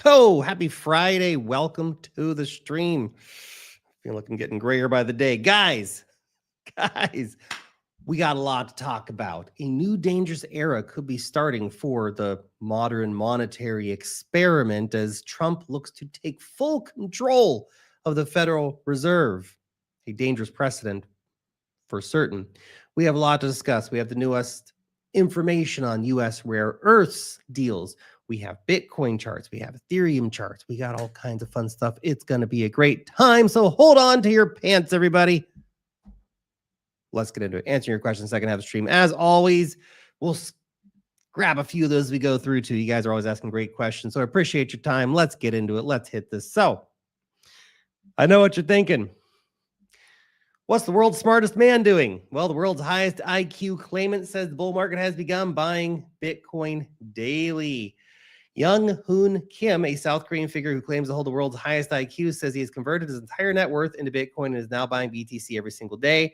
Oh, happy Friday. Welcome to the stream. Feel like I'm getting grayer by the day. Guys, we got a lot to talk about. A new dangerous era could be starting for the modern monetary experiment as Trump looks to take full control of the Federal Reserve. A dangerous precedent for certain. We have a lot to discuss. We have the newest information on U.S. rare earths deals. We have Bitcoin charts. We have Ethereum charts. We got all kinds of fun stuff. It's going to be a great time. So hold on to your pants, everybody. Let's get into it. Answering your questions second half of the stream. As always, we'll grab a few of those as we go through too. You guys are always asking great questions. So I appreciate your time. Let's get into it. Let's hit this. So I know what you're thinking. What's the world's smartest man doing? Well, the world's highest IQ claimant says the bull market has begun buying Bitcoin daily. Young Hoon Kim, a South Korean figure who claims to hold the world's highest IQ, says he has converted his entire net worth into Bitcoin and is now buying BTC every single day.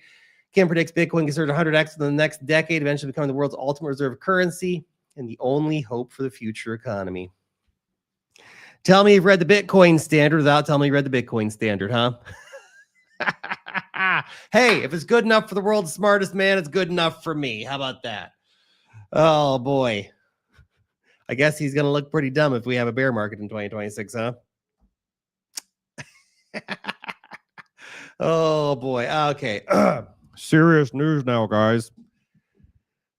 Kim predicts Bitcoin can surge 100x in the next decade, eventually becoming the world's ultimate reserve currency and the only hope for the future economy. Tell me you've read the Bitcoin Standard without telling me you read the Bitcoin Standard, huh? Hey, if it's good enough for the world's smartest man, it's good enough for me. How about that? Oh, boy. I guess he's going to look pretty dumb if we have a bear market in 2026, huh? Oh, boy. Okay. Serious news now, guys.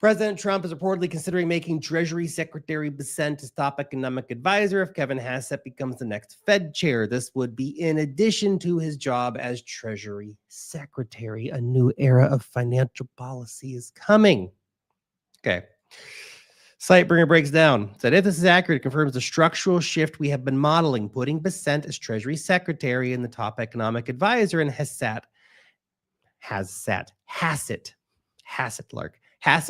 President Trump is reportedly considering making Treasury Secretary Bessent his top economic advisor if Kevin Hassett becomes the next Fed chair. This would be in addition to his job as Treasury Secretary. A new era of financial policy is coming. Okay. Sightbringer breaks down. Said if this is accurate, it confirms the structural shift we have been modeling, putting Bessent as Treasury Secretary and the top economic advisor, and Hassett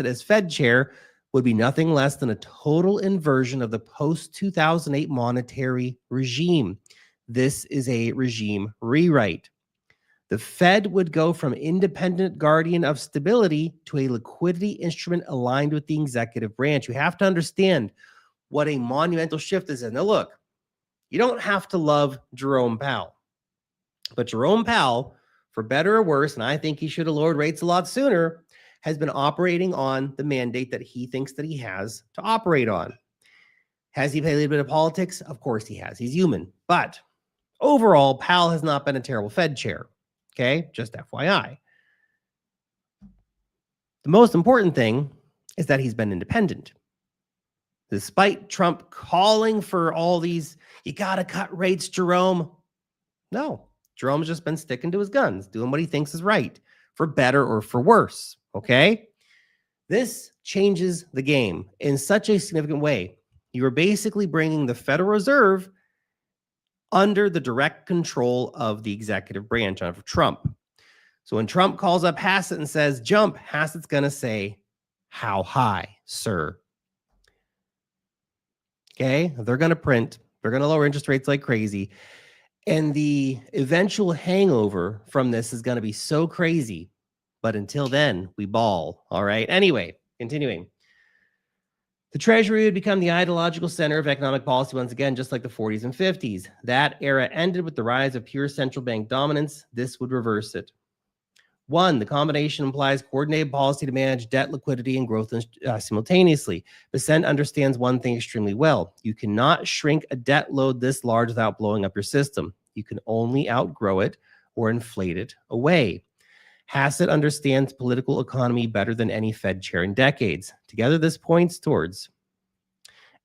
as Fed chair would be nothing less than a total inversion of the post-2008 monetary regime. This is a regime rewrite. The Fed would go from independent guardian of stability to a liquidity instrument aligned with the executive branch. You have to understand what a monumental shift is. And now look, you don't have to love Jerome Powell, but Jerome Powell, for better or worse, and I think he should have lowered rates a lot sooner, has been operating on the mandate that he thinks that he has to operate on. Has he played a little bit of politics? Of course he has. He's human. But overall, Powell has not been a terrible Fed chair. Okay, just FYI. The most important thing is that he's been independent. Despite Trump calling for all these, you got to cut rates, Jerome. No, Jerome's just been sticking to his guns, doing what he thinks is right, for better or for worse. Okay? This changes the game in such a significant way. You are basically bringing the Federal Reserve under the direct control of the executive branch of Trump. So when Trump calls up Hassett and says, jump, Hassett's going to say, how high, sir? Okay? They're going to print. They're going to lower interest rates like crazy. And the eventual hangover from this is going to be so crazy. But until then, we ball. All right. Anyway, continuing. The Treasury would become the ideological center of economic policy once again, just like the 40s and 50s. That era ended with the rise of pure central bank dominance. This would reverse it. One, the combination implies coordinated policy to manage debt, liquidity, and growth simultaneously. Bessent understands one thing extremely well. You cannot shrink a debt load this large without blowing up your system. You can only outgrow it or inflate it away. Hassett understands political economy better than any Fed chair in decades. Together, this points towards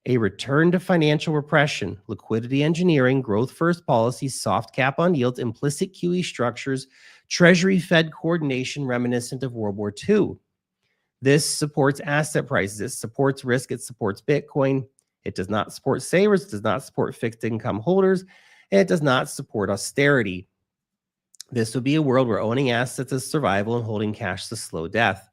a return to financial repression, liquidity engineering, growth-first policies, soft cap on yields, implicit QE structures, Treasury-Fed coordination reminiscent of World War II. This supports asset prices. It supports risk. It supports Bitcoin. It does not support savers. It does not support fixed income holders. And it does not support austerity. This would be a world where owning assets is survival and holding cash is slow death.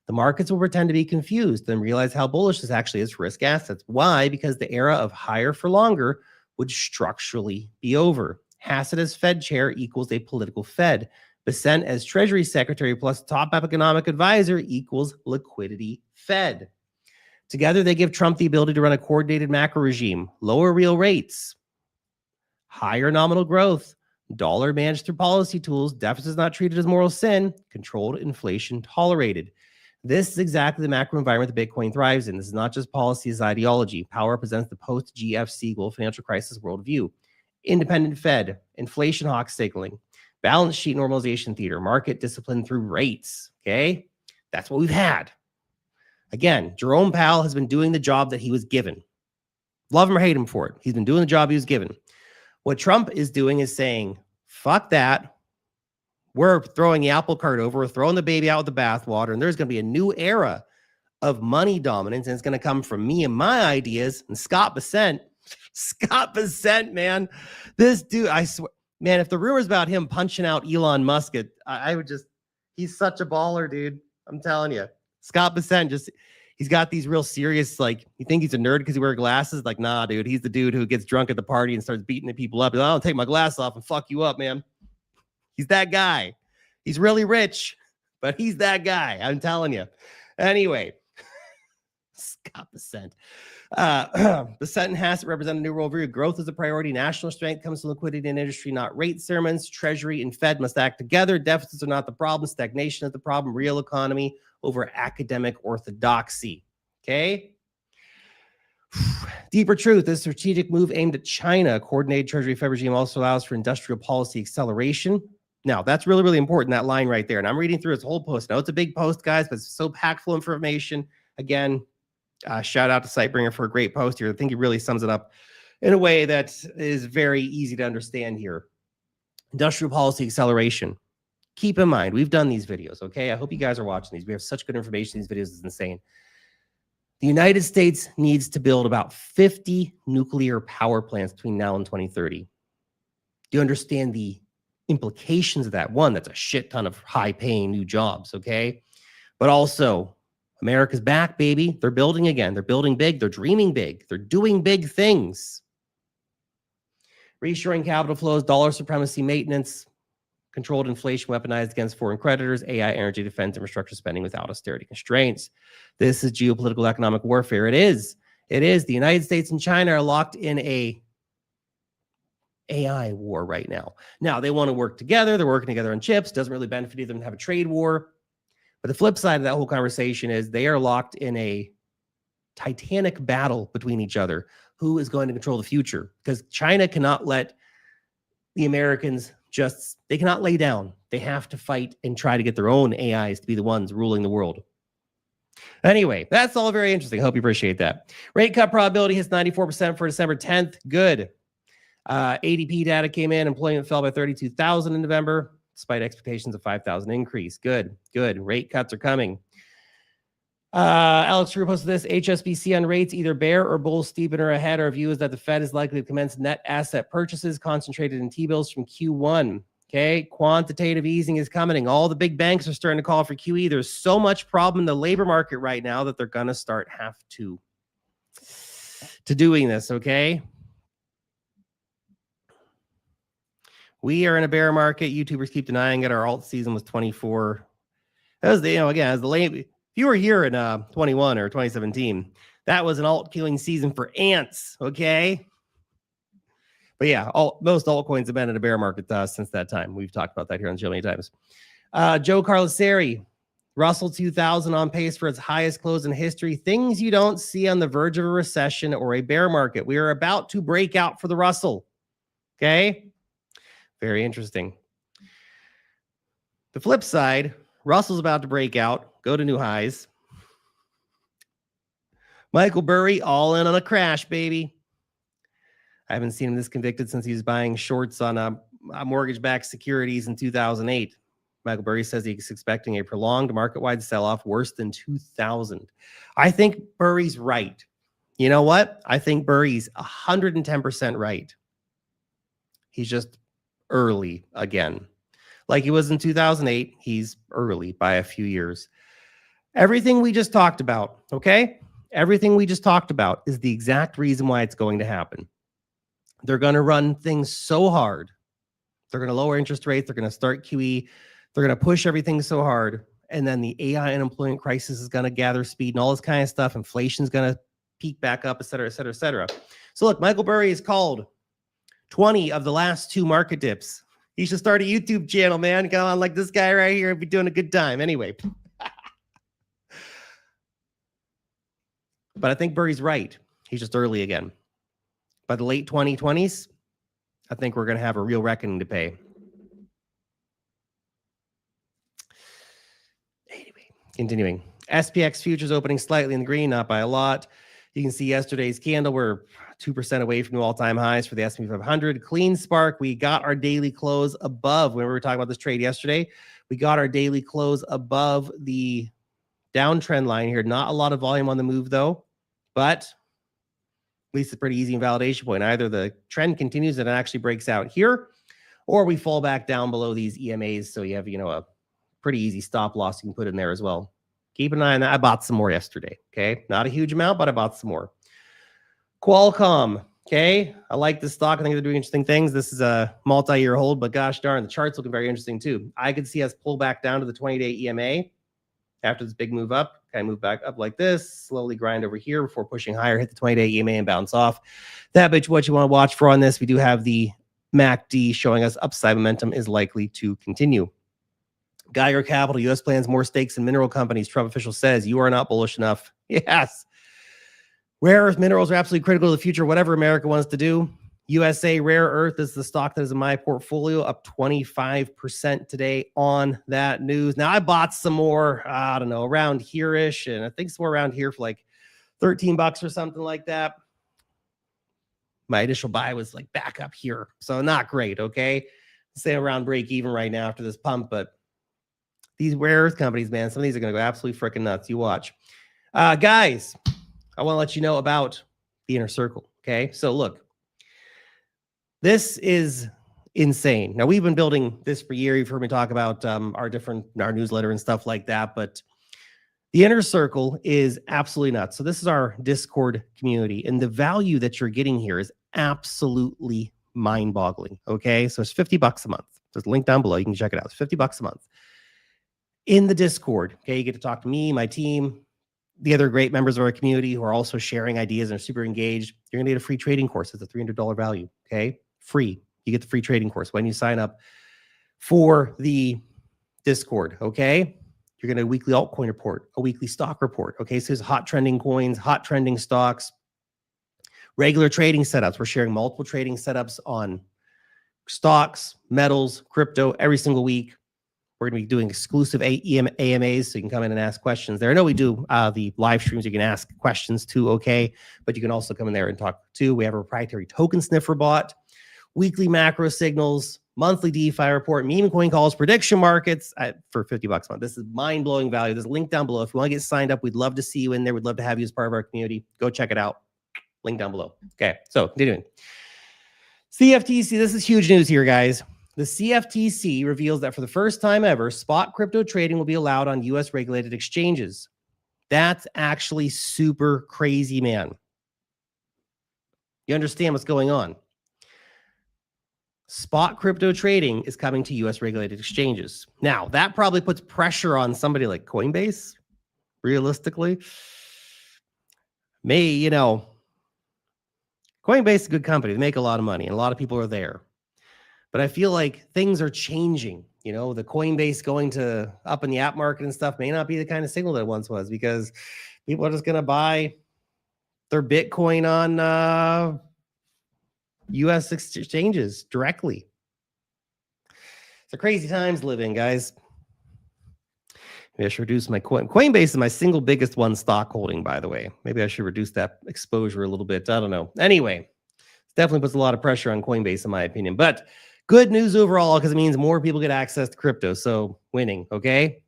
The markets will pretend to be confused and realize how bullish this actually is for risk assets. Why? Because the era of higher for longer would structurally be over. Hassett as Fed chair equals a political Fed. Bessent as Treasury Secretary plus top economic advisor equals liquidity Fed. Together, they give Trump the ability to run a coordinated macro regime, lower real rates, higher nominal growth, dollar managed through policy tools, deficits not treated as moral sin, controlled inflation tolerated. This is exactly the macro environment that Bitcoin thrives in. This is not just policy, it's ideology. Power represents the post-GFC global financial crisis worldview. Independent Fed, inflation hawk signaling, balance sheet normalization theater, market discipline through rates. Okay, that's what we've had. Again, Jerome Powell has been doing the job that he was given. Love him or hate him for it. He's been doing the job he was given. What Trump is doing is saying, fuck that. We're throwing the apple cart over. We're throwing the baby out with the bathwater. And there's going to be a new era of money dominance. And it's going to come from me and my ideas. And Scott Bessent, man. This dude, I swear, man, if the rumors about him punching out Elon Musk, I would just, he's such a baller, dude. I'm telling you. Scott Bessent he's got these real serious, like, you think he's a nerd because he wears glasses? Like, nah, dude, he's the dude who gets drunk at the party and starts beating the people up. I'll take my glasses off and fuck you up, man. He's that guy. He's really rich, but he's that guy. I'm telling you. Anyway, Scott Bessent. Bessent and Hassett represent a new worldview. Growth is a priority. National strength comes from liquidity in industry, not rate sermons. Treasury and Fed must act together. Deficits are not the problem. Stagnation is the problem. Real economy over academic orthodoxy. Okay? Deeper truth, this strategic move aimed at China, coordinated Treasury Fed regime also allows for industrial policy acceleration. Now, that's really, really important, that line right there. And I'm reading through his whole post. Now, it's a big post, guys, but it's so packed full of information. Again, shout out to Sightbringer for a great post here. I think he really sums it up in a way that is very easy to understand here. Industrial policy acceleration. Keep in mind, we've done these videos, okay? I hope you guys are watching these. We have such good information in these videos. It's insane. The United States needs to build about 50 nuclear power plants between now and 2030. Do you understand the implications of that? One, that's a shit ton of high-paying new jobs, okay? But also, America's back, baby. They're building again. They're building big. They're dreaming big. They're doing big things. Reshoring capital flows, dollar supremacy maintenance, controlled inflation weaponized against foreign creditors, AI, energy, defense, infrastructure spending without austerity constraints. This is geopolitical economic warfare. It is. It is. The United States and China are locked in a AI war right now. Now, they want to work together. They're working together on chips. Doesn't really benefit either of them to have a trade war. But the flip side of that whole conversation is they are locked in a titanic battle between each other. Who is going to control the future? Because China cannot let the Americans they cannot lay down. They have to fight and try to get their own AIs to be the ones ruling the world. Anyway, that's all very interesting. I hope you appreciate that. Rate cut probability hits 94% for December 10th. Good. ADP data came in. Employment fell by 32,000 in November, despite expectations of 5,000 increase. Good, good. Rate cuts are coming. Alex Drew posted this. HSBC on rates, either bear or bull, steepen or ahead. Our view is that the Fed is likely to commence net asset purchases concentrated in T-bills from Q1. Okay, quantitative easing is coming. All the big banks are starting to call for QE. There's so much problem in the labor market right now that they're going to start to doing this, okay? We are in a bear market. YouTubers keep denying it. Our alt season was 24. That was again, as the late, if you were here in 21 or 2017, that was an alt killing season for ants, okay? But yeah, most altcoins have been in a bear market since that time. We've talked about that here on the show many times. Joe Carloseri, Russell 2000 on pace for its highest close in history. Things you don't see on the verge of a recession or a bear market. We are about to break out for the Russell, okay? Very interesting. The flip side, Russell's about to break out, go to new highs. Michael Burry, all in on a crash, baby. I haven't seen him this convicted since he was buying shorts on mortgage-backed securities in 2008. Michael Burry says he's expecting a prolonged market-wide sell-off worse than 2000. I think Burry's right. You know what? I think Burry's 110% right. He's just early again. Like he was in 2008, he's early by a few years. Everything we just talked about, okay? Everything we just talked about is the exact reason why it's going to happen. They're going to run things so hard. They're going to lower interest rates. They're going to start QE. They're going to push everything so hard. And then the AI unemployment crisis is going to gather speed and all this kind of stuff. Inflation's going to peak back up, et cetera, et cetera, et cetera. So look, Michael Burry is called 20 of the last 2 market dips. You should start a YouTube channel, man. Go on like this guy right here and be doing a good time. Anyway. But I think Burry's right. He's just early again. By the late 2020s, I think we're going to have a real reckoning to pay. Anyway, continuing. SPX futures opening slightly in the green, not by a lot. You can see yesterday's candle. We're 2% away from new all-time highs for the S&P 500. Clean spark. We got our daily close above. When we were talking about this trade yesterday, we got our daily close above the downtrend line here. Not a lot of volume on the move, though, but at least a pretty easy validation point. Either the trend continues and it actually breaks out here, or we fall back down below these EMAs. So you have, a pretty easy stop loss you can put in there as well. Keep an eye on that. I bought some more yesterday. Okay. Not a huge amount, but I bought some more. Qualcomm. Okay. I like this stock. I think they're doing interesting things. This is a multi-year hold, but gosh darn, the chart's looking very interesting too. I could see us pull back down to the 20-day EMA after this big move up. Kind of move back up like this, slowly grind over here before pushing higher, hit the 20-day EMA and bounce off. That bitch, what you want to watch for on this. We do have the MACD showing us upside momentum is likely to continue. Geiger Capital, U.S. plans more stakes in mineral companies. Trump official says you are not bullish enough. Yes. Rare earth minerals are absolutely critical to the future, whatever America wants to do. USA Rare Earth is the stock that is in my portfolio, up 25% today on that news. Now, I bought some more, I don't know, around here-ish, and I think somewhere around here for like $13 or something like that. My initial buy was like back up here, so not great, okay? Say around break even right now after this pump, but these rare earth companies, man, some of these are going to go absolutely freaking nuts. You watch. Guys, I want to let you know about the inner circle, okay? So look, this is insane. Now, we've been building this for years. You've heard me talk about our newsletter and stuff like that, but the inner circle is absolutely nuts. So this is our Discord community, and the value that you're getting here is absolutely mind-boggling, okay? So it's $50 a month. There's a link down below. You can check it out. It's $50 a month. In the Discord, okay, you get to talk to me, my team, the other great members of our community who are also sharing ideas and are super engaged. You're going to get a free trading course. It's a $300 value, okay? Free. You get the free trading course when you sign up for the Discord, okay? You're going to get a weekly altcoin report, a weekly stock report, okay? So there's hot trending coins, hot trending stocks, regular trading setups. We're sharing multiple trading setups on stocks, metals, crypto every single week. We're going to be doing exclusive AMAs, so you can come in and ask questions there. I know we do the live streams. You can ask questions too, okay? But you can also come in there and talk too. We have a proprietary token sniffer bot, weekly macro signals, monthly DeFi report, meme coin calls, prediction markets for $50 a month. This is mind-blowing value. There's a link down below. If you want to get signed up, we'd love to see you in there. We'd love to have you as part of our community. Go check it out. Link down below. Okay, so continuing. CFTC, this is huge news here, guys. The CFTC reveals that for the first time ever, spot crypto trading will be allowed on U.S. regulated exchanges. That's actually super crazy, man. You understand what's going on? Spot crypto trading is coming to U.S. regulated exchanges. Now, that probably puts pressure on somebody like Coinbase, realistically. Coinbase is a good company. They make a lot of money, and a lot of people are there. But I feel like things are changing. The Coinbase going to up in the app market and stuff may not be the kind of signal that it once was, because people are just going to buy their Bitcoin on U.S. exchanges directly. It's a crazy times living, guys. Maybe I should reduce my Coinbase is my single biggest one stock holding, by the way. Maybe I should reduce that exposure a little bit. I don't know. Anyway, it definitely puts a lot of pressure on Coinbase, in my opinion. But good news overall, because it means more people get access to crypto. So winning, okay?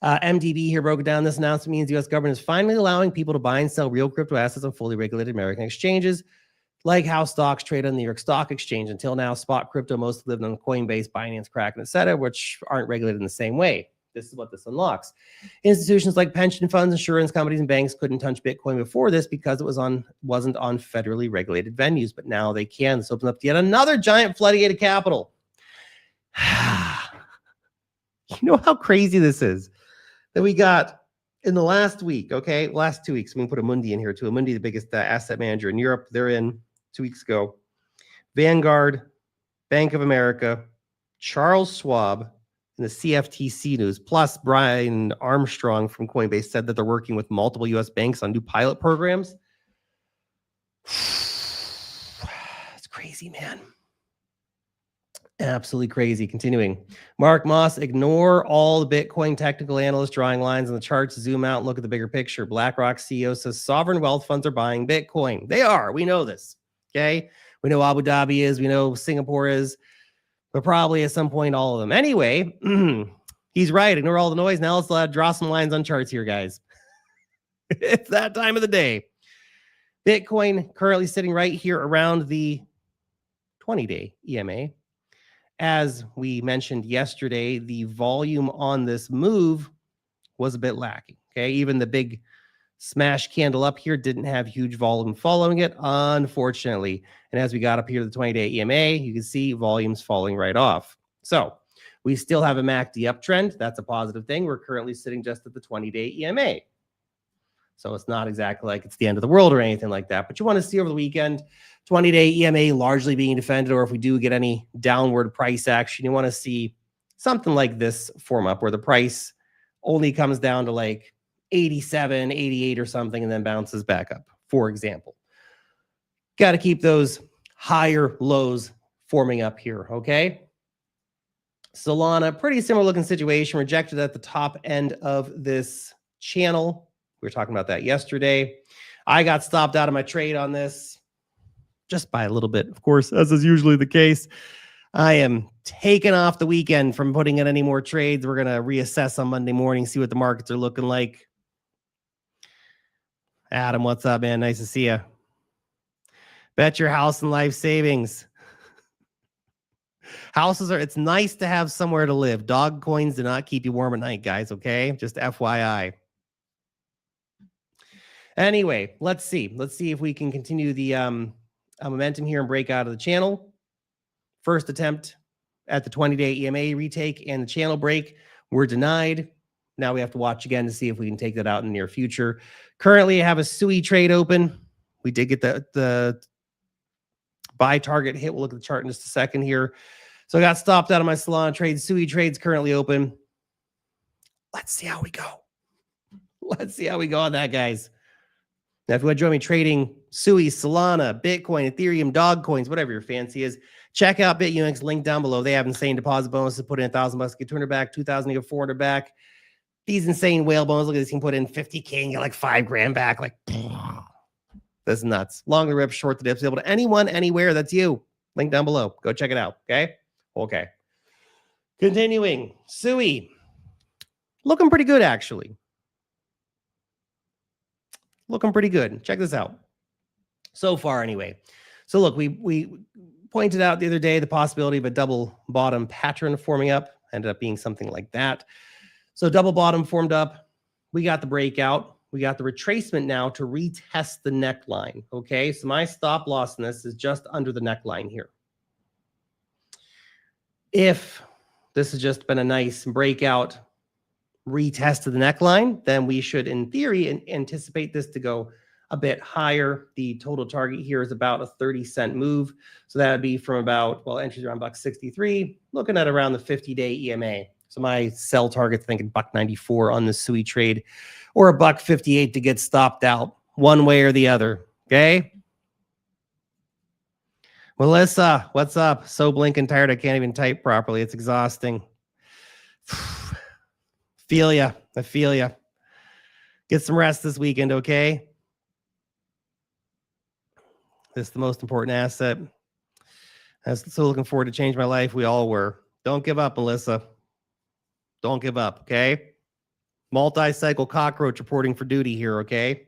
MDB here broke it down. This announcement means the U.S. government is finally allowing people to buy and sell real crypto assets on fully regulated American exchanges, like how stocks trade on the New York Stock Exchange. Until now, spot crypto mostly lived on Coinbase, Binance, Kraken, etc., which aren't regulated in the same way. This is what this unlocks. Institutions like pension funds, insurance companies, and banks couldn't touch Bitcoin before this because it wasn't on federally regulated venues, but now they can. This opens up yet another giant floodgate of capital. You know how crazy this is? That we got in the last week, okay? Last 2 weeks. We can put Amundi in here too. Amundi, the biggest asset manager in Europe. They're in 2 weeks ago. Vanguard, Bank of America, Charles Schwab, and the CFTC News. Plus, Brian Armstrong from Coinbase said that they're working with multiple U.S. banks on new pilot programs. It's crazy, man. Absolutely crazy. Continuing. Mark Moss, ignore all the Bitcoin technical analysts drawing lines on the charts. Zoom out and look at the bigger picture. BlackRock CEO says sovereign wealth funds are buying Bitcoin. They are. We know this. Okay. We know Abu Dhabi is. We know Singapore is. But probably at some point, all of them. Anyway, he's right. Ignore all the noise. Now let's draw some lines on charts here, guys. It's that time of the day. Bitcoin currently sitting right here around the 20-day EMA. As we mentioned yesterday, the volume on this move was a bit lacking. Okay, even the big smash candle up here didn't have huge volume following it, unfortunately. And as we got up here to the 20-day EMA, you can see volumes falling right off. So we still have a MACD uptrend. That's a positive thing. We're currently sitting just at the 20-day EMA. So it's not exactly like it's the end of the world or anything like that. But you want to see over the weekend, 20-day EMA largely being defended, or if we do get any downward price action, you want to see something like this form up where the price only comes down to like 87, 88 or something and then bounces back up, for example. Got to keep those higher lows forming up here, okay? Solana, pretty similar looking situation, rejected at the top end of this channel. We were talking about that yesterday. I got stopped out of my trade on this just by a little bit, of course, as is usually the case. I am taking off the weekend from putting in any more trades. We're going to reassess on Monday morning, see what the markets are looking like. Adam, what's up, man? Nice to see you. Bet your house and life savings. Houses are, it's nice to have somewhere to live. Dog coins do not keep you warm at night, guys, okay? Just FYI. Anyway, let's see. Let's see if we can continue the momentum here and break out of the channel. First attempt at the 20-day EMA retake and the channel break were denied. Now we have to watch again to see if we can take that out in the near future. Currently, I have a SUI trade open. We did get the buy target hit. We'll look at the chart in just a second here. So I got stopped out of my Solana trade. SUI trade's currently open. Let's see how we go. Let's see how we go on that, guys. Now, if you want to join me trading SUI, Solana, Bitcoin, Ethereum, dog coins, whatever your fancy is, check out BitUnix, link down below. They have insane deposit bonuses. Put in $1,000, get 200 back, 2,000, you get 400 back. These insane whale bonuses. Look at this. You can put in 50K and get like $5,000 back. Like, that's nuts. Long the rip, short the dips. Able to anyone, anywhere. That's you. Link down below. Go check it out. Okay. Okay. Continuing. SUI. Looking pretty good, actually. Looking pretty good. Check this out. So far, anyway. So look, we pointed out the other day the possibility of a double bottom pattern forming up. Ended up being something like that. So double bottom formed up. We got the breakout. We got the retracement now to retest the neckline. Okay, so my stop loss in this is just under the neckline here. If this has just been a nice breakout retest to the neckline, then we should, in theory, anticipate this to go a bit higher. The total target here is about a 30-cent move. So that would be from about, well, entries around $1.63, looking at around the 50-day EMA. So my sell target's thinking $1.94 on the SUI trade, or $1.58 to get stopped out, one way or the other. Okay. Melissa, what's up? So blinking tired, I can't even type properly. It's exhausting. Feel ya. I feel ya. Get some rest this weekend, okay? This is the most important asset. I was so looking forward to change my life. We all were. Don't give up, Melissa. Don't give up, okay? Multi-cycle cockroach reporting for duty here, okay?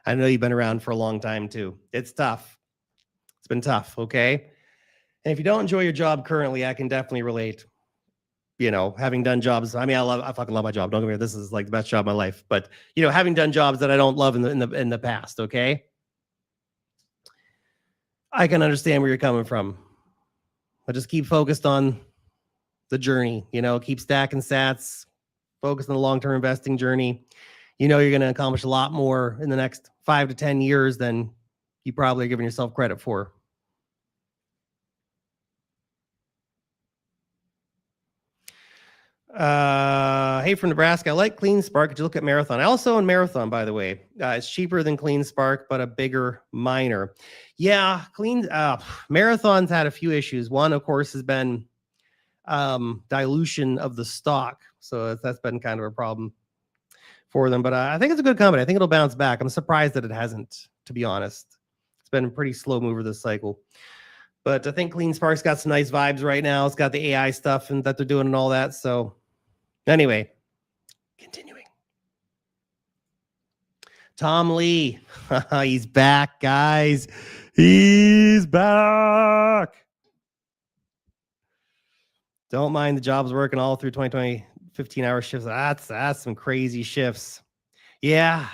I know you've been around for a long time, too. It's tough. It's been tough, okay? And if you don't enjoy your job currently, I can definitely relate. You know, having done jobs, I mean, I fucking love my job. Don't get me wrong, this is like the best job of my life. But, you know, having done jobs that I don't love in the past, okay? I can understand where you're coming from. But just keep focused on the journey, you know, keep stacking sats, focus on the long-term investing journey. You know, you're going to accomplish a lot more in the next 5 to 10 years than you probably are giving yourself credit for. Hey, from Nebraska. I like Clean Spark. Could you look at Marathon? I also own Marathon, by the way. It's cheaper than Clean Spark, but a bigger miner. Yeah, Marathon's had a few issues. One, of course, has been dilution of the stock. So that's been kind of a problem for them. But I think it's a good company. I think it'll bounce back. I'm surprised that it hasn't, to be honest. It's been a pretty slow mover this cycle. But I think Clean Spark's got some nice vibes right now. It's got the AI stuff and that they're doing and all that. So anyway, continuing. Tom Lee. He's back, guys. He's back. Don't mind the jobs working all through 2020, 15-hour shifts. That's some crazy shifts. Yeah,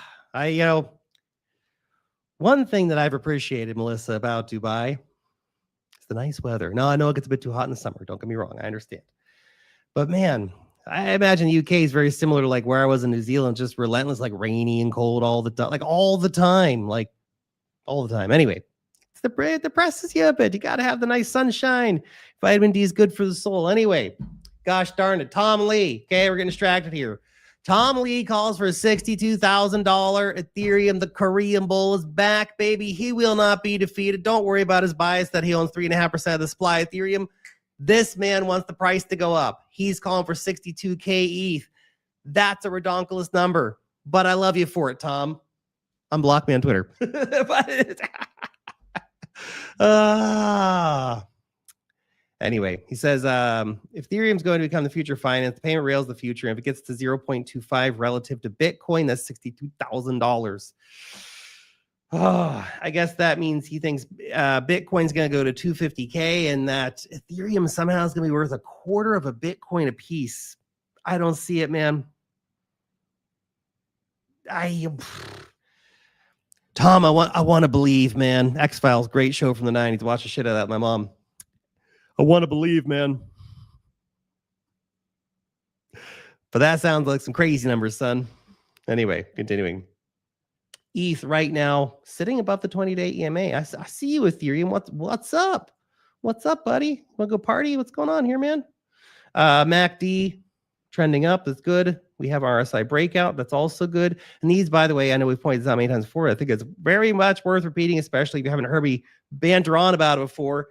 one thing that I've appreciated, Melissa, about Dubai is the nice weather. No, I know it gets a bit too hot in the summer. Don't get me wrong. I understand. But man, I imagine the UK is very similar to like where I was in New Zealand, just relentless, like rainy and cold all the time, like all the time. Anyway, it depresses you a bit. You got to have the nice sunshine. Vitamin D is good for the soul. Anyway, gosh darn it. Tom Lee. Okay, we're getting distracted here. Tom Lee calls for $62,000 Ethereum. The Korean bull is back, baby. He will not be defeated. Don't worry about his bias that he owns 3.5% of the supply of Ethereum. This man wants the price to go up. He's calling for 62K ETH. That's a redonkulous number, but I love you for it, Tom. Unblock me on Twitter. Anyway, he says, if Ethereum's going to become the future finance, the payment rail is the future. And if it gets to 0.25 relative to Bitcoin, that's $62,000. Oh, I guess that means he thinks Bitcoin's going to go to 250K and that Ethereum somehow is going to be worth a quarter of a Bitcoin a piece. I don't see it, man. Tom, I want to believe, man. X-Files, great show from the 90s. Watch the shit out of that with my mom. I want to believe, man. But that sounds like some crazy numbers, son. Anyway, continuing. ETH right now sitting above the 20-day EMA. I see you, Ethereum. What's up? What's up, buddy? Want to go party? What's going on here, man? MACD trending up. That's good. We have RSI breakout. That's also good. And these, by the way, I know we've pointed this out many times before. I think it's very much worth repeating, especially if you haven't heard me banter on about it before.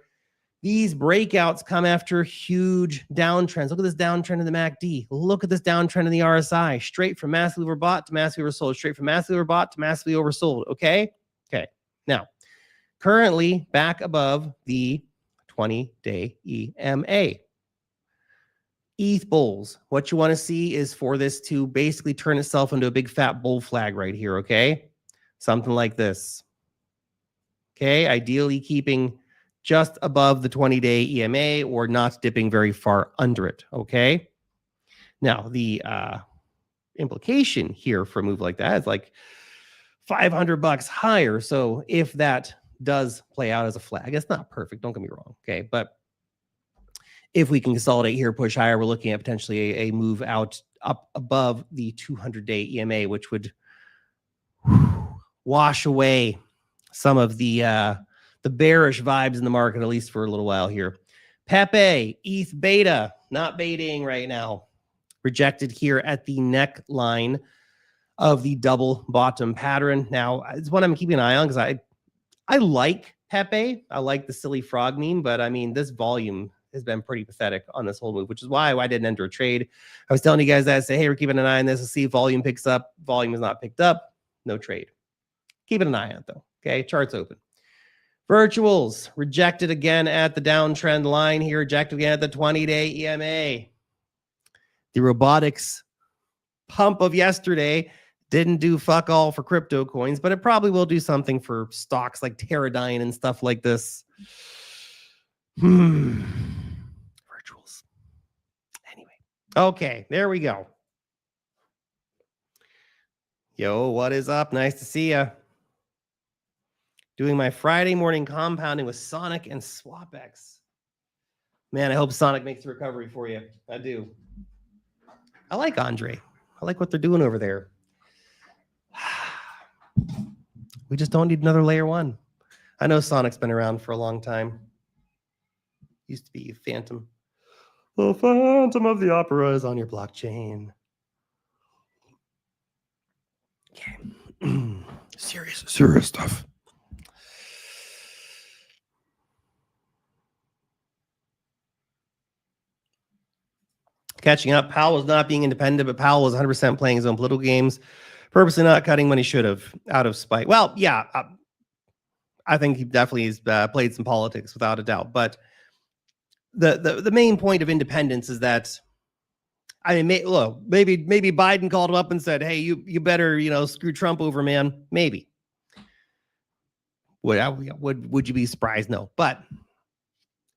These breakouts come after huge downtrends. Look at this downtrend in the MACD. Look at this downtrend in the RSI. Straight from massively overbought to massively oversold. Straight from massively overbought to massively oversold. Okay? Okay. Now, currently back above the 20-day EMA. ETH bulls. What you want to see is for this to basically turn itself into a big fat bull flag right here, okay? Something like this. Okay? Ideally keeping just above the 20-day EMA or not dipping very far under it, okay? Now, the implication here for a move like that is like $500 higher. So if that does play out as a flag, it's not perfect, don't get me wrong, okay? But if we can consolidate here, push higher, we're looking at potentially a move out up above the 200-day EMA, which would wash away some of the bearish vibes in the market, at least for a little while here. Pepe, ETH beta, not baiting right now. Rejected here at the neckline of the double bottom pattern. Now, it's one I'm keeping an eye on because I like Pepe. I like the silly frog meme, but I mean, this volume has been pretty pathetic on this whole move, which is why I didn't enter a trade. I was telling you guys that, say, hey, we're keeping an eye on this. Let's see if volume picks up. Volume is not picked up. No trade. Keeping an eye on it, though. Okay, chart's open. Virtuals rejected again at the downtrend line here, rejected again at the 20-day EMA. The robotics pump of yesterday didn't do fuck all for crypto coins, but it probably will do something for stocks like Teradyne and stuff like this. Virtuals. Anyway. Okay, there we go. Yo, what is up? Nice to see ya. Doing my Friday morning compounding with Sonic and SwapX. Man, I hope Sonic makes the recovery for you. I do. I like Andre. I like what they're doing over there. We just don't need another layer one. I know Sonic's been around for a long time. Used to be Phantom. The Phantom of the Opera is on your blockchain. Okay. Serious stuff. Catching up. Powell was not being independent, but Powell was 100% playing his own political games, purposely not cutting when he should have, out of spite. Well, yeah, I think he definitely has played some politics without a doubt. But the main point of independence is that, I mean, look, maybe Biden called him up and said, "Hey, you better screw Trump over, man." Maybe. Would you be surprised? No. But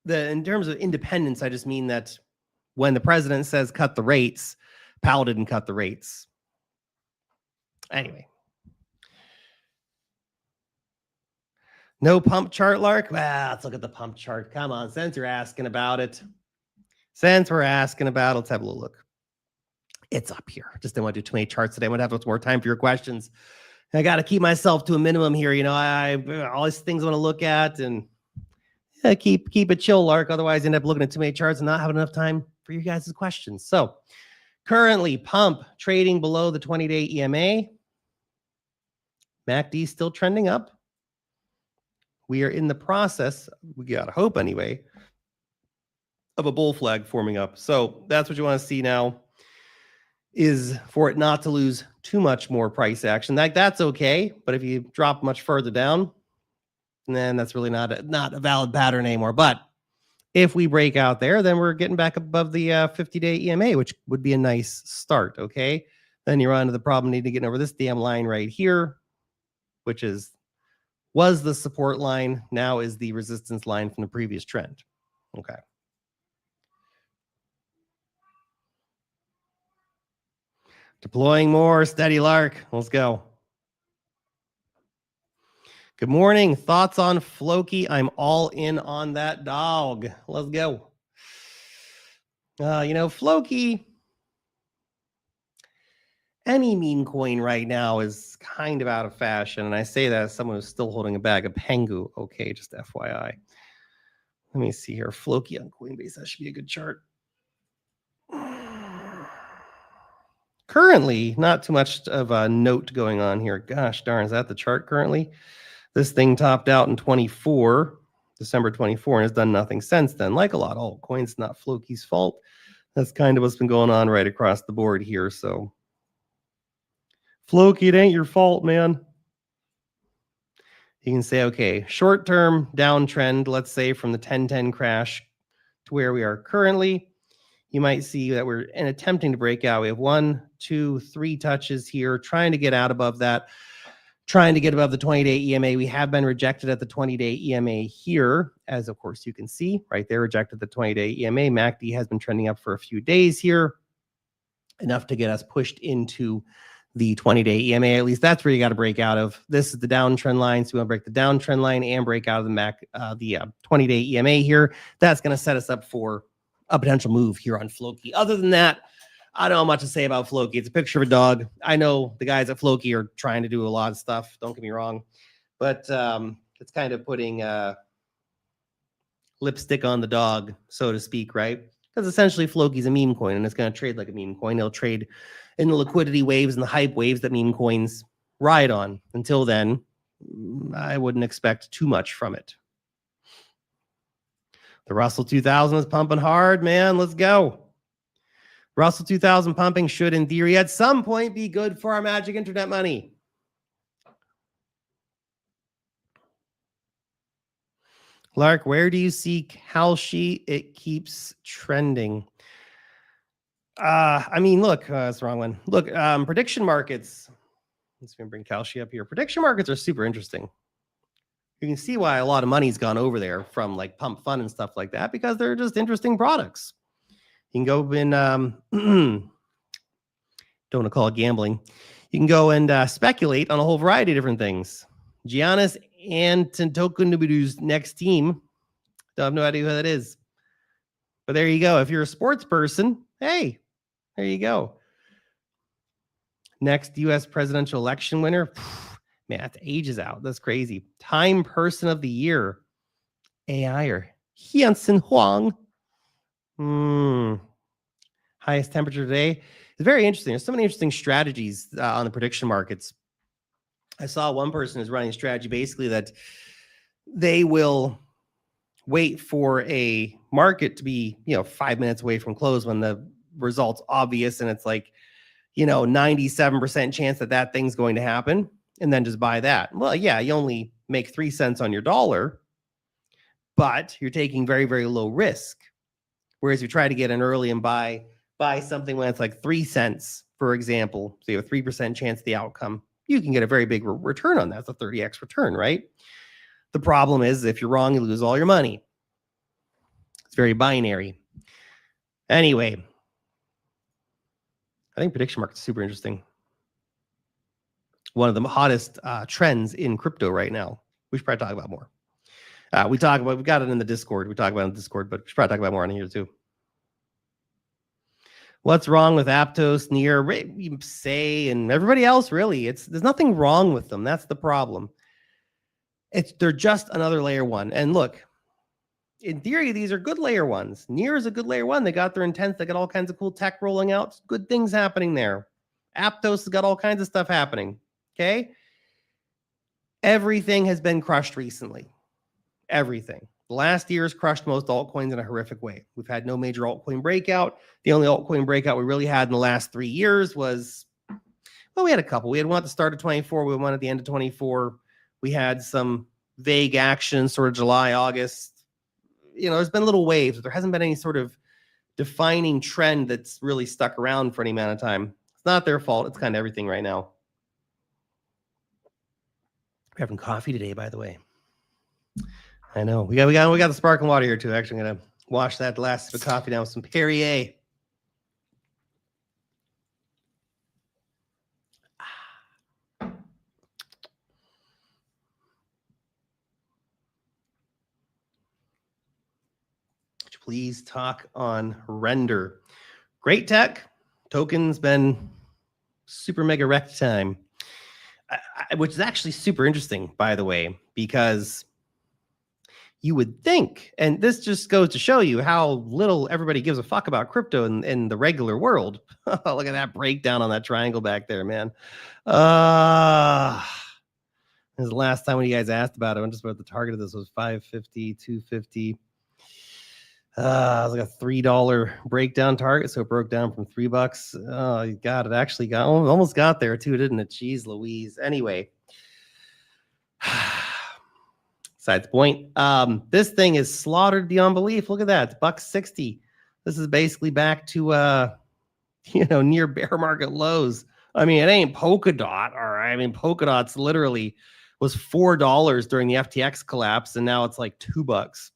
in terms of independence, I just mean that when the president says cut the rates, Powell didn't cut the rates. Anyway. No pump chart, Lark? Well, let's look at the pump chart. Come on, since you're asking about it. Since we're asking about it, let's have a little look. It's up here. Just didn't want to do too many charts today. I want to have lots more time for your questions. I got to keep myself to a minimum here. I all these things I want to look at, and keep it chill, Lark. Otherwise, you end up looking at too many charts and not having enough time for you guys' questions. So currently, pump trading below the 20-day EMA. MACD still trending up. We are in the process, we got to hope anyway, of a bull flag forming up. So that's what you want to see now, is for it not to lose too much more price action. That's okay, but if you drop much further down, then that's really not a valid pattern anymore. But if we break out there, then we're getting back above the 50-day EMA, which would be a nice start, okay? Then you're on to the problem needing to get over this damn line right here, which was the support line, now is the resistance line from the previous trend. Okay. Deploying more, steady Lark. Let's go. Good morning. Thoughts on Floki? I'm all in on that dog. Let's go. Floki, any meme coin right now is kind of out of fashion. And I say that as someone who's still holding a bag of Pengu. Okay, just FYI. Let me see here. Floki on Coinbase. That should be a good chart. Currently, not too much of a note going on here. Gosh darn, is that the chart currently? This thing topped out in December 24, and has done nothing since then. Like a lot of altcoins, not Floki's fault. That's kind of what's been going on right across the board here. So, Floki, it ain't your fault, man. You can say, okay, short-term downtrend, let's say from the 1010 crash to where we are currently. You might see that we're attempting to break out. We have 1, 2, 3 touches here, trying to get out above that, trying to get above the 20-day EMA. We have been rejected at the 20-day EMA here, as of course you can see right there, rejected the 20-day EMA. MACD has been trending up for a few days here, enough to get us pushed into the 20-day EMA. At least that's where you got to break out of. This is the downtrend line, so we want to break the downtrend line and break out of the 20-day EMA here. That's going to set us up for a potential move here on Floki. Other than that, I don't know much to say about Floki. It's a picture of a dog. I know the guys at Floki are trying to do a lot of stuff. Don't get me wrong. But it's kind of putting lipstick on the dog, so to speak, right? Because essentially Floki's a meme coin, and it's going to trade like a meme coin. It'll trade in the liquidity waves and the hype waves that meme coins ride on. Until then, I wouldn't expect too much from it. The Russell 2000 is pumping hard, man. Let's go. Russell 2000 pumping should, in theory, at some point be good for our magic internet money. Lark, where do you see Kalshi? It keeps trending. I mean, look, that's the wrong one. Look, prediction markets. Let's bring Kalshi up here. Prediction markets are super interesting. You can see why a lot of money's gone over there from like Pump Fund and stuff like that, because they're just interesting products. You can go in, don't want to call it gambling. You can go and speculate on a whole variety of different things. Giannis Antetokounmpo's next team. Don't have no idea who that is. But there you go. If you're a sports person, hey, there you go. Next U.S. presidential election winner. Man, that's ages out. That's crazy. Time person of the year. AI or Hyunsin Huang. Highest temperature today. It's very interesting. There's so many interesting strategies on the prediction markets. I saw one person is running a strategy basically that they will wait for a market to be, 5 minutes away from close when the result's obvious and it's like, 97% chance that thing's going to happen, and then just buy that. Well, yeah, you only make 3 cents on your dollar, but you're taking very, very low risk. Whereas if you try to get in early and buy something when it's like 3 cents, for example, so you have a 3% chance of the outcome, you can get a very big return on that. It's a 30x return, right? The problem is if you're wrong, you lose all your money. It's very binary. Anyway, I think prediction markets are super interesting. One of the hottest trends in crypto right now. We should probably talk about more. We got it in the Discord. We talk about it in the Discord, but we should probably talk about more on here too. What's wrong with Aptos, Near, Say, and everybody else? Really, there's nothing wrong with them. That's the problem. They're just another layer one. And look, in theory, these are good layer ones. Near is a good layer one. They got their intents. They got all kinds of cool tech rolling out. Good things happening there. Aptos has got all kinds of stuff happening. Okay. Everything has been crushed recently. Everything. The last year has crushed most altcoins in a horrific way. We've had no major altcoin breakout. The only altcoin breakout we really had in the last 3 years was, well, we had a couple. We had one at the start of 24. We had one at the end of 24. We had some vague action, sort of July, August. There's been little waves, but there hasn't been any sort of defining trend that's really stuck around for any amount of time. It's not their fault. It's kind of everything right now. We're having coffee today, by the way. I know. We got the sparkling water here too. Actually, I'm gonna wash that last sip of coffee down with some Perrier. Would you please talk on Render? Great tech. Token's been super mega wrecked time, which is actually super interesting, by the way, because you would think, and this just goes to show you how little everybody gives a fuck about crypto in the regular world. Look at that breakdown on that triangle back there, man. This is the last time when you guys asked about it. I'm just about the target of this was 550, 250. It was like a $3 breakdown target, so it broke down from $3. Oh, you got it. Actually almost got there too, didn't it? Jeez Louise. Anyway. Besides the point, this thing is slaughtered beyond belief. Look at that. It's $1.60. This is basically back to near bear market lows. I mean, it ain't Polkadot, all right. I mean, Polkadot's literally was $4 during the FTX collapse, and now it's like $2.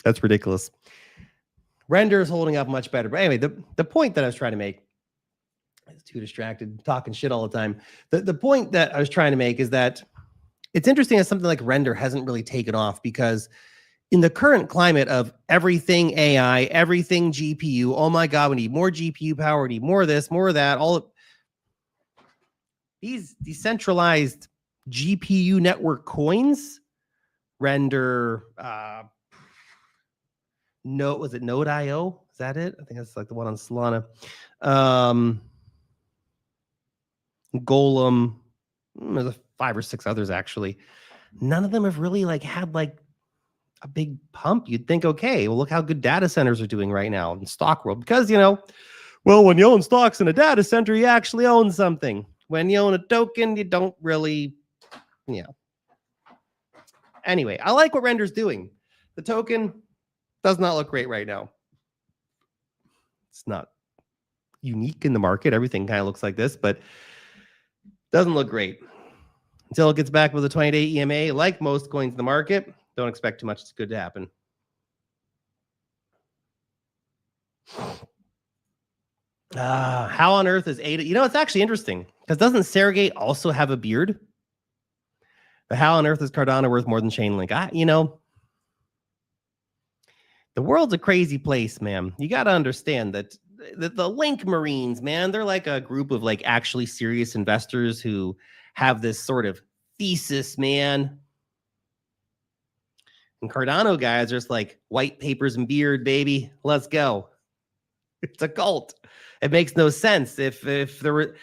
That's ridiculous. Render is holding up much better. But anyway, the point that I was trying to make, I was too distracted talking shit all the time. The point that I was trying to make is that it's interesting that something like Render hasn't really taken off, because in the current climate of everything AI, everything GPU, oh my God, we need more GPU power, we need more of this, more of that. All of these decentralized GPU network coins, Render, was it Node.io? Is that it? I think that's like the one on Solana. Golem, there's 5 or 6 others actually. None of them have really had a big pump. You'd think, okay, well, look how good data centers are doing right now in stock world, because well, when you own stocks in a data center, you actually own something. When you own a token, you don't really, Anyway, I like what Render's doing. The token does not look great right now. It's not unique in the market. Everything kind of looks like this, but doesn't look great. Until it gets back with a 20-day EMA, like most coins in the market, don't expect too much good to happen. How on earth is ADA? It's actually interesting, because doesn't Sergey also have a beard? But how on earth is Cardano worth more than Chainlink? The world's a crazy place, man. You got to understand that the Link Marines, man, they're like a group of actually serious investors who have this sort of thesis, man. And Cardano guys are just like white papers and beard, baby. Let's go. It's a cult. It makes no sense if there were.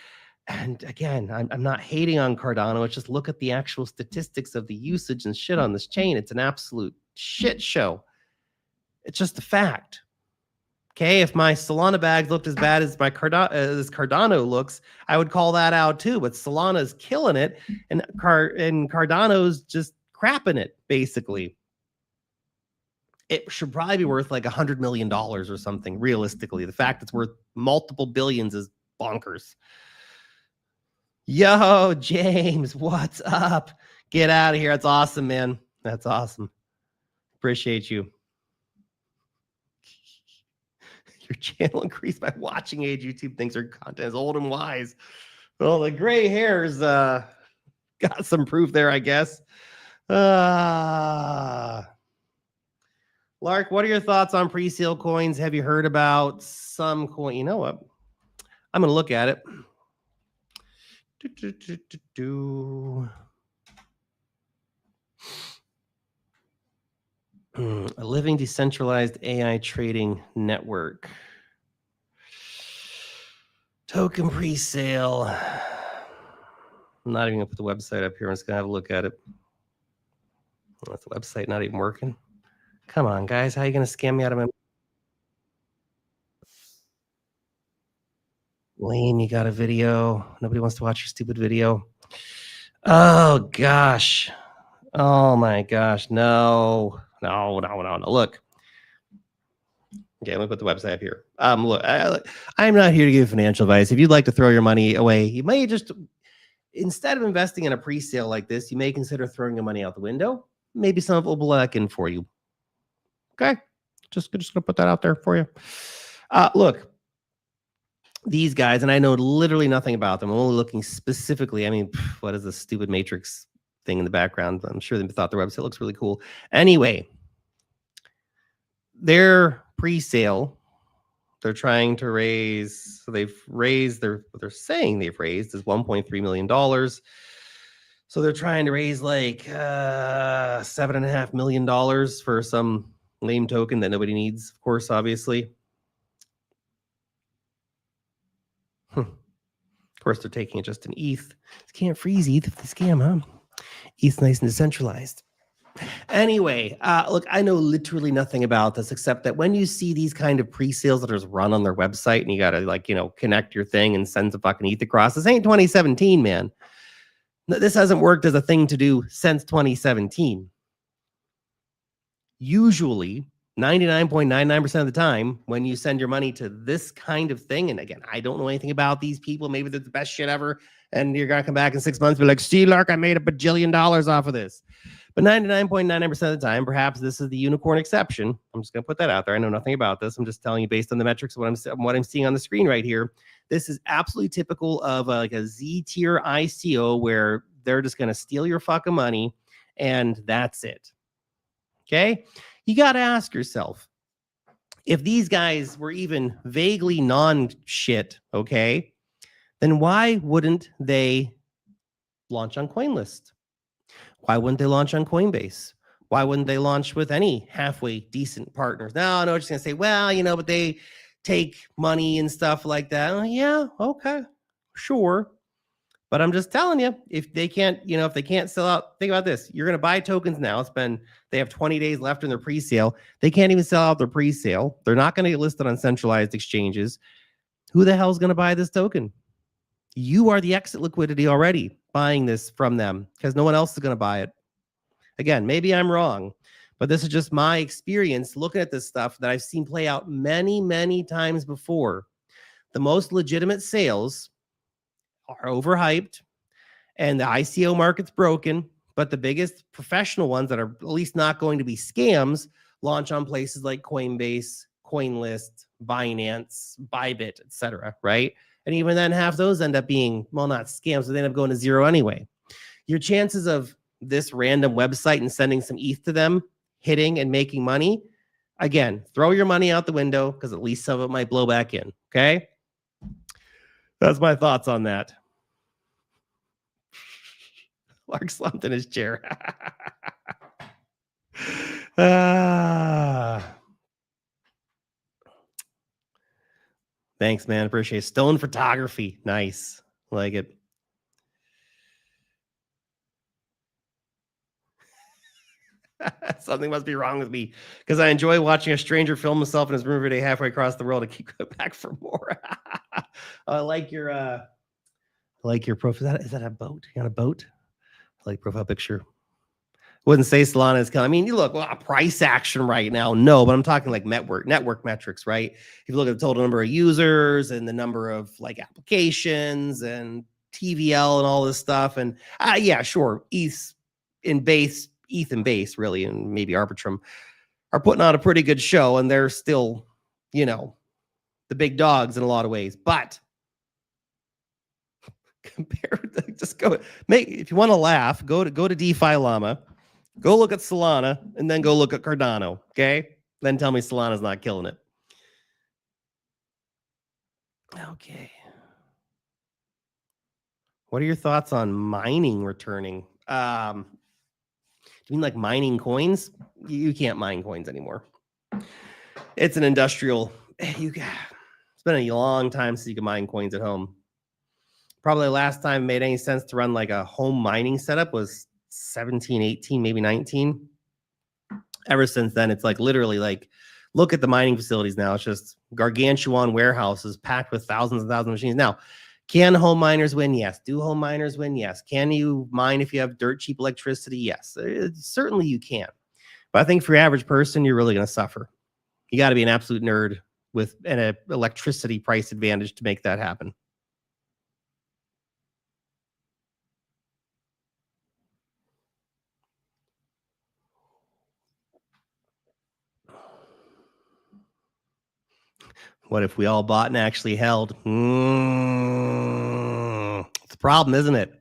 And again, I'm not hating on Cardano. It's just look at the actual statistics of the usage and shit on this chain. It's an absolute shit show. It's just a fact. Okay, if my Solana bags looked as bad as my Cardano looks, I would call that out too. But Solana's killing it, and Cardano's just crapping it, basically. It should probably be worth like $100 million or something, realistically. The fact it's worth multiple billions is bonkers. Yo, James, what's up? Get out of here. That's awesome, man. That's awesome. Appreciate you. Your channel increased by watching age. YouTube thinks our content is old and wise. Well, the gray hairs got some proof there, I guess. Lark, what are your thoughts on pre-sale coins? Have you heard about some coin? You know what? I'm going to look at it. A living decentralized AI trading network. Token pre-sale. I'm not even going to put the website up here. I'm just going to have a look at it. That's the website not even working. Come on, guys. How are you going to scam me out of my... Lame, you got a video. Nobody wants to watch your stupid video. Oh, gosh. Oh, my gosh. No. Look. Okay, let me put the website up here. Look, I'm not here to give financial advice. If you'd like to throw your money away, you may just, instead of investing in a pre-sale like this, you may consider throwing your money out the window. Maybe some of it will black in for you. Okay, just gonna put that out there for you. Look, these guys, and I know literally nothing about them. I'm only looking specifically. I mean, what is this stupid matrix thing in the background? I'm sure they thought their website looks really cool. Anyway, their pre-sale, they're trying to raise. So they've raised what they're saying they've raised is $1.3 million. So they're trying to raise like $7.5 million for some lame token that nobody needs, of course, obviously. Of course, they're taking it just in ETH. You can't freeze ETH if they scam, huh? ETH's nice and decentralized. Anyway, look, I know literally nothing about this except that when you see these kind of pre-sales that are run on their website and you got to connect your thing and send some fucking ETH across, this ain't 2017, man. This hasn't worked as a thing to do since 2017. Usually, 99.99% of the time, when you send your money to this kind of thing, and again, I don't know anything about these people. Maybe they're the best shit ever, and you're going to come back in 6 months and be like, see, Lark, I made $1 bajillion off of this. But 99.99% of the time, perhaps this is the unicorn exception. I'm just going to put that out there. I know nothing about this. I'm just telling you based on the metrics of what I'm seeing on the screen right here. This is absolutely typical of like a Z-tier ICO where they're just going to steal your fucking money, and that's it. Okay? You got to ask yourself, if these guys were even vaguely non-shit, okay, then why wouldn't they launch on CoinList? Why wouldn't they launch on Coinbase? Why wouldn't they launch with any halfway decent partners? No, I'm just going to say, well, but they take money and stuff like that. Oh, yeah, okay, sure. But I'm just telling you, if they can't, if they can't sell out, think about this. You're going to buy tokens now. They have 20 days left in their pre-sale. They can't even sell out their pre-sale. They're not going to get listed on centralized exchanges. Who the hell is going to buy this token? You are the exit liquidity already buying this from them because no one else is going to buy it. Again, maybe I'm wrong, but this is just my experience looking at this stuff that I've seen play out many, many times before. The most legitimate sales are overhyped and the ICO market's broken, but the biggest professional ones that are at least not going to be scams launch on places like Coinbase, CoinList, Binance, Bybit, etc., right? And even then, half those end up being, well, not scams, but they end up going to zero anyway. Your chances of this random website and sending some ETH to them, hitting and making money, again, throw your money out the window because at least some of it might blow back in, okay? That's my thoughts on that. Lark slumped in his chair. Thanks, man. Appreciate it. Stone photography. Nice. Like it. Something must be wrong with me because I enjoy watching a stranger film himself in his room every day halfway across the world to keep going back for more. I like your profile. Is that a boat? You got a boat? I like profile picture. Wouldn't say Solana is killing. I mean, you look, well, price action right now. No, but I'm talking like network metrics, right? If you look at the total number of users and the number of like applications and TVL and all this stuff, and yeah, sure, ETH and base, really, and maybe Arbitrum are putting on a pretty good show, and they're still, the big dogs in a lot of ways. But just go if you want to laugh, go to DeFi Llama. Go look at Solana and then go look at Cardano, okay? Then tell me Solana's not killing it. Okay. What are your thoughts on mining returning? Do you mean like mining coins? You can't mine coins anymore. It's an industrial. It's been a long time since you can mine coins at home. Probably the last time it made any sense to run like a home mining setup was 17, 18, maybe 19. Ever since then, it's like literally like, look at the mining facilities now. It's just gargantuan warehouses packed with thousands and thousands of machines. Now, can home miners win? Yes. Do home miners win? Yes. Can you mine if you have dirt cheap electricity? Yes. Certainly you can. But I think for your average person, you're really going to suffer. You got to be an absolute nerd with an electricity price advantage to make that happen. What if we all bought and actually held? It's a problem, isn't it?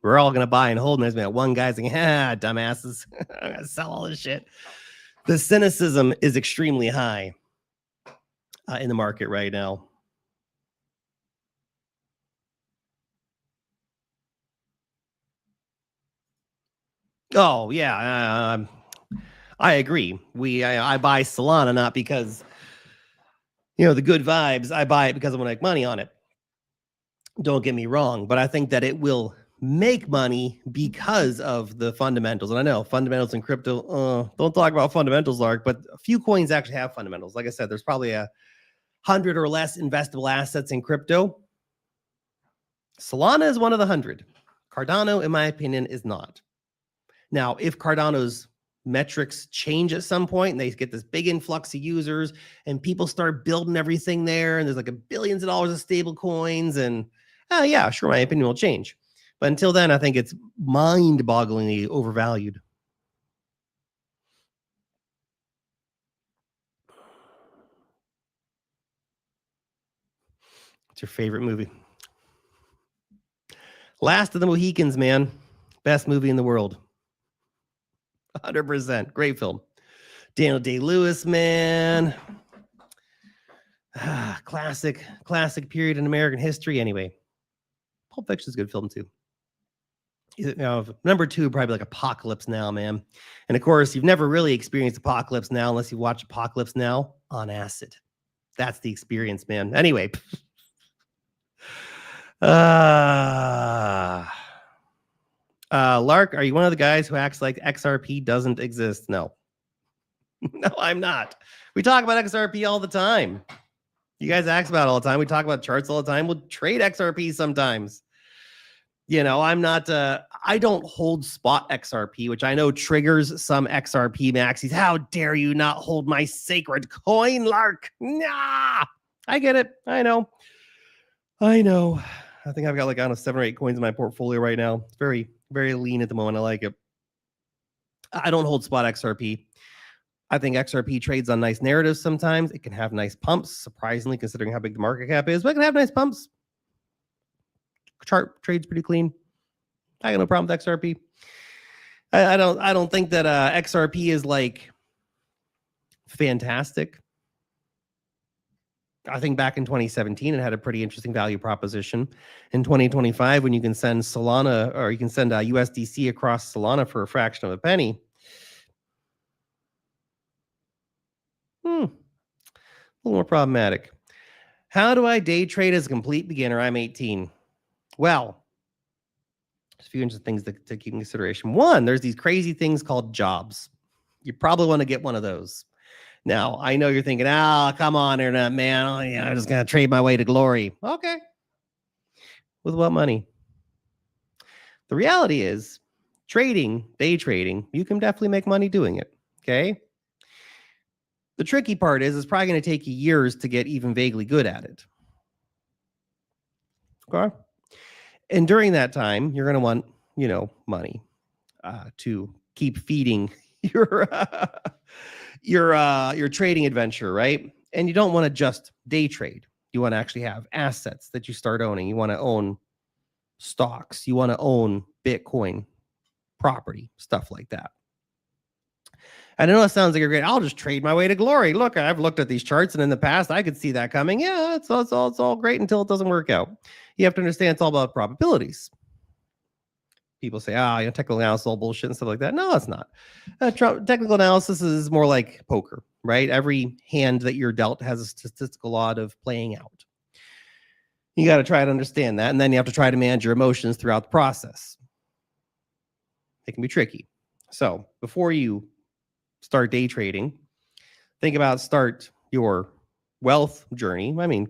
We're all going to buy and hold, and there's been one guy saying, dumbasses, I'm going to sell all this shit. The cynicism is extremely high in the market right now. Oh, yeah. I agree. I buy Solana not because, the good vibes. I buy it because I want to make money on it. Don't get me wrong, but I think that it will make money because of the fundamentals. And I know fundamentals in crypto, don't talk about fundamentals, Lark, but a few coins actually have fundamentals. Like I said, there's probably 100 or less investable assets in crypto. Solana is one of the 100. Cardano, in my opinion, is not. Now, if Cardano's metrics change at some point and they get this big influx of users and people start building everything there and there's like billions of dollars of stable coins and yeah, sure, my opinion will change. But until then, I think it's mind-bogglingly overvalued. What's your favorite movie? Last of the Mohicans, man. Best movie in the world. 100%. Great film. Daniel Day-Lewis, man. Classic period in American history. Anyway, Pulp Fiction is a good film too. Number 2, probably like Apocalypse Now, man. And of course, you've never really experienced Apocalypse Now unless you watch Apocalypse Now on acid. That's the experience, man. Anyway. Lark, are you one of the guys who acts like XRP doesn't exist? No. No, I'm not. We talk about XRP all the time. You guys ask about it all the time. We talk about charts all the time. We'll trade XRP sometimes. I'm not, I don't hold spot XRP, which I know triggers some XRP maxis. How dare you not hold my sacred coin, Lark? Nah, I get it. I know. I think I've got like, 7 or 8 coins in my portfolio right now. It's very, very lean at the moment. I like it. I don't hold spot XRP. I think XRP trades on nice narratives sometimes. It can have nice pumps, surprisingly, considering how big the market cap is. But it can have nice pumps. Chart trades pretty clean. I got no problem with XRP. I don't think that XRP is like fantastic. I think back in 2017, it had a pretty interesting value proposition. In 2025, when you can send Solana or you can send USDC across Solana for a fraction of a penny. A little more problematic. How do I day trade as a complete beginner? I'm 18. Well, there's a few interesting things to keep in consideration. One, there's these crazy things called jobs. You probably want to get one of those. Now, I know you're thinking, come on, internet man. Oh, yeah, I'm just going to trade my way to glory. Okay. With what money? The reality is, trading, day trading, you can definitely make money doing it. Okay. The tricky part is it's probably going to take you years to get even vaguely good at it. Okay. And during that time, you're going to want, money to keep feeding your your trading adventure, right? And you don't want to just day trade. You want to actually have assets that you start owning. You want to own stocks. You want to own Bitcoin, property, stuff like that. And I know it sounds like a great, I'll just trade my way to glory. Look, I've looked at these charts, and in the past, I could see that coming. Yeah, it's all great until it doesn't work out. You have to understand it's all about probabilities. People say, technical analysis, all bullshit and stuff like that. No, it's not. Technical analysis is more like poker, right? Every hand that you're dealt has a statistical odd of playing out. You got to try to understand that, and then you have to try to manage your emotions throughout the process. It can be tricky. So before you start day trading, think about start your wealth journey. I mean,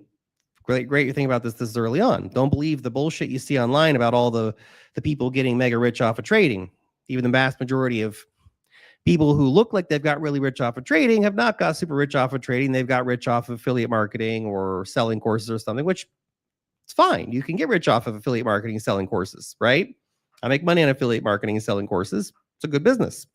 great you think about this early on. Don't believe the bullshit you see online about all the people getting mega rich off of trading. Even the vast majority of people who look like they've got really rich off of trading have not got super rich off of trading. They've got rich off of affiliate marketing or selling courses or something, which it's fine. You can get rich off of affiliate marketing and selling courses, right? I make money on affiliate marketing and selling courses. It's a good business,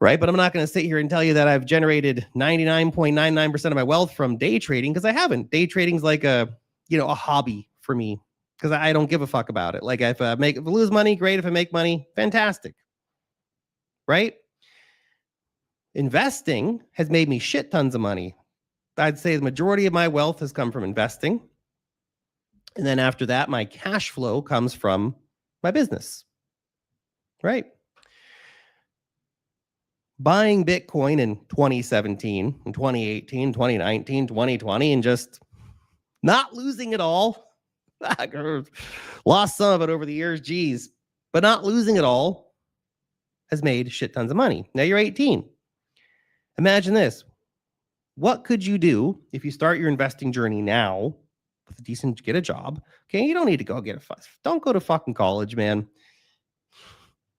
right? But I'm not going to sit here and tell you that I've generated 99.99% of my wealth from day trading, because I haven't. Day trading is like a hobby for me, because I don't give a fuck about it. Like if I lose money, great. If I make money, fantastic, right? Investing has made me shit tons of money. I'd say the majority of my wealth has come from investing. And then after that, my cash flow comes from my business, right? Buying Bitcoin in 2017, and 2018, 2019, 2020, and just not losing it all. Lost some of it over the years, geez, but not losing it all has made shit tons of money. Now you're 18. Imagine this. What could you do if you start your investing journey now with get a job? Okay, you don't need to don't go to fucking college, man.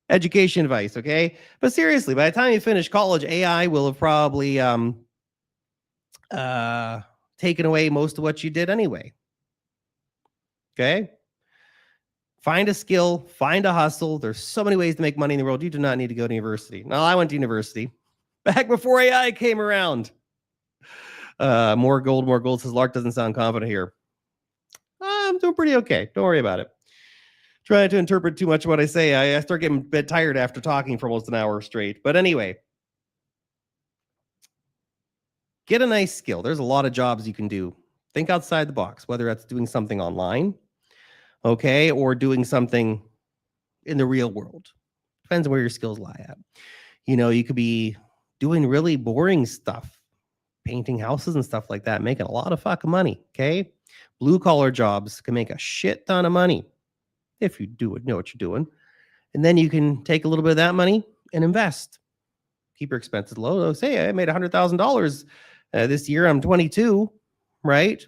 Education advice, okay? But seriously, by the time you finish college, AI will have probably taken away most of what you did anyway. Okay? Find a skill, find a hustle. There's so many ways to make money in the world. You do not need to go to university. No, I went to university back before AI came around. More gold says Lark doesn't sound confident here. I'm doing pretty okay. Don't worry about it. Trying to interpret too much of what I say. I start getting a bit tired after talking for almost an hour straight. But anyway, get a nice skill. There's a lot of jobs you can do. Think outside the box, whether that's doing something online, okay, or doing something in the real world. Depends on where your skills lie at. You could be doing really boring stuff, painting houses and stuff like that, making a lot of fucking money, okay? Blue collar jobs can make a shit ton of money if you know what you're doing. And then you can take a little bit of that money and invest. Keep your expenses low. Say I made $100,000 this year. I'm 22, right?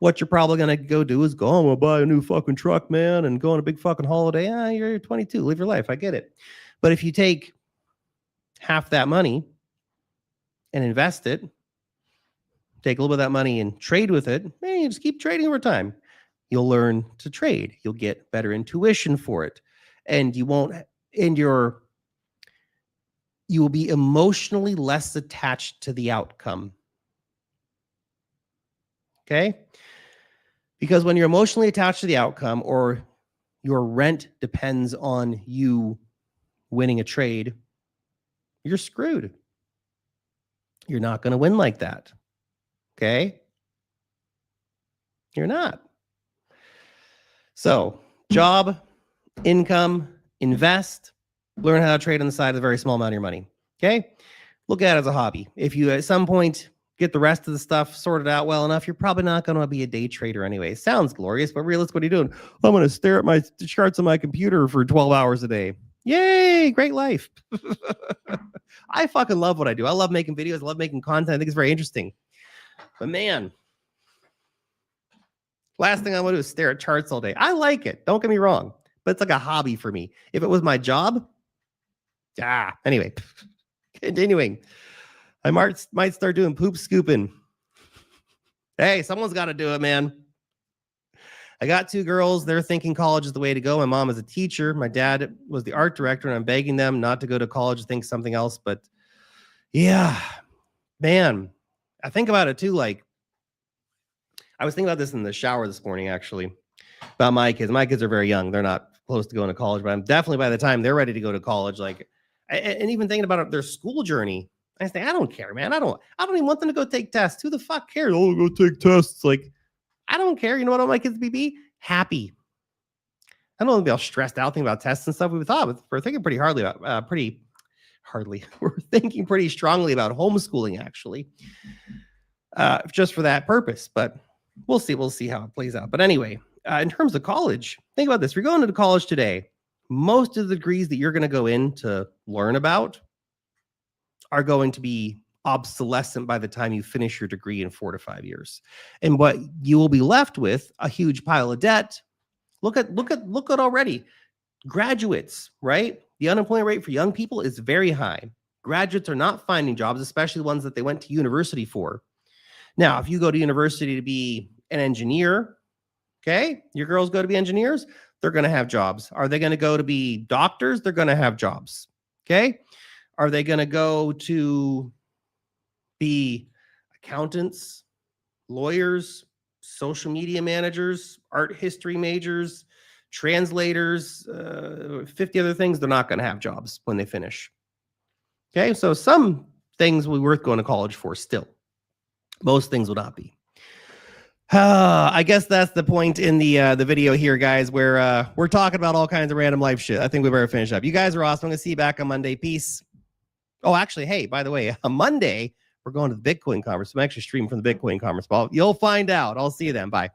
What you're probably going to go do is I'm going to buy a new fucking truck, man, and go on a big fucking holiday. You're 22. Live your life. I get it. But if you take half that money and invest it, take a little bit of that money and trade with it, man, you just keep trading over time. You'll learn to trade. You'll get better intuition for it. And you will be emotionally less attached to the outcome. Okay? Because when you're emotionally attached to the outcome, or your rent depends on you winning a trade, you're screwed. You're not going to win like that. Okay? You're not. So, job, income, invest, learn how to trade on the side of a very small amount of your money. Okay? Look at it as a hobby. If you at some point get the rest of the stuff sorted out well enough, you're probably not going to be a day trader anyway. Sounds glorious, but realistically, what are you doing? I'm going to stare at my charts on my computer for 12 hours a day. Yay, great life. I fucking love what I do. I love making videos. I love making content. I think it's very interesting. But man, last thing I want to do is stare at charts all day. I like it. Don't get me wrong. But it's like a hobby for me. If it was my job, anyway, continuing. I might start doing poop scooping. Hey, someone's got to do it, man. I got 2 girls. They're thinking college is the way to go. My mom is a teacher. My dad was the art director, and I'm begging them not to go to college, think something else. But yeah, man, I think about it too. Like, I was thinking about this in the shower this morning, actually, about my kids. My kids are very young. They're not close to going to college, but I'm definitely, by the time they're ready to go to college, like, and even thinking about their school journey, I think, I don't care, man. I don't even want them to go take tests. Who the fuck cares? Oh, go take tests. Like, I don't care. You know what I want my kids to be? Happy. I don't want to be all stressed out thinking about tests and stuff. We're thinking pretty hardly about, we're thinking pretty strongly about homeschooling, actually, just for that purpose. But we'll see how it plays out. But anyway, in terms of college, think about this. If you're going to college today, most of the degrees that you're going to go in to learn about are going to be obsolescent by the time you finish your degree in 4 to 5 years. And what you will be left with, a huge pile of debt. Look at already graduates, right? The unemployment rate for young people is very high. Graduates are not finding jobs, especially ones that they went to university for. Now, if you go to university to be an engineer, okay, your girls go to be engineers, they're going to have jobs. Are they going to go to be doctors? They're going to have jobs. Okay. Are they going to go to be accountants, lawyers, social media managers, art history majors, translators, 50 other things? They're not going to have jobs when they finish. Okay. So some things will be worth going to college for still. Most things will not be. I guess that's the point in the video here, guys, where we're talking about all kinds of random life shit. I think we better finish up. You guys are awesome. I'm going to see you back on Monday. Peace. Oh, actually, hey, by the way, on Monday, we're going to the Bitcoin conference. I'm actually streaming from the Bitcoin conference. Well, you'll find out. I'll see you then. Bye.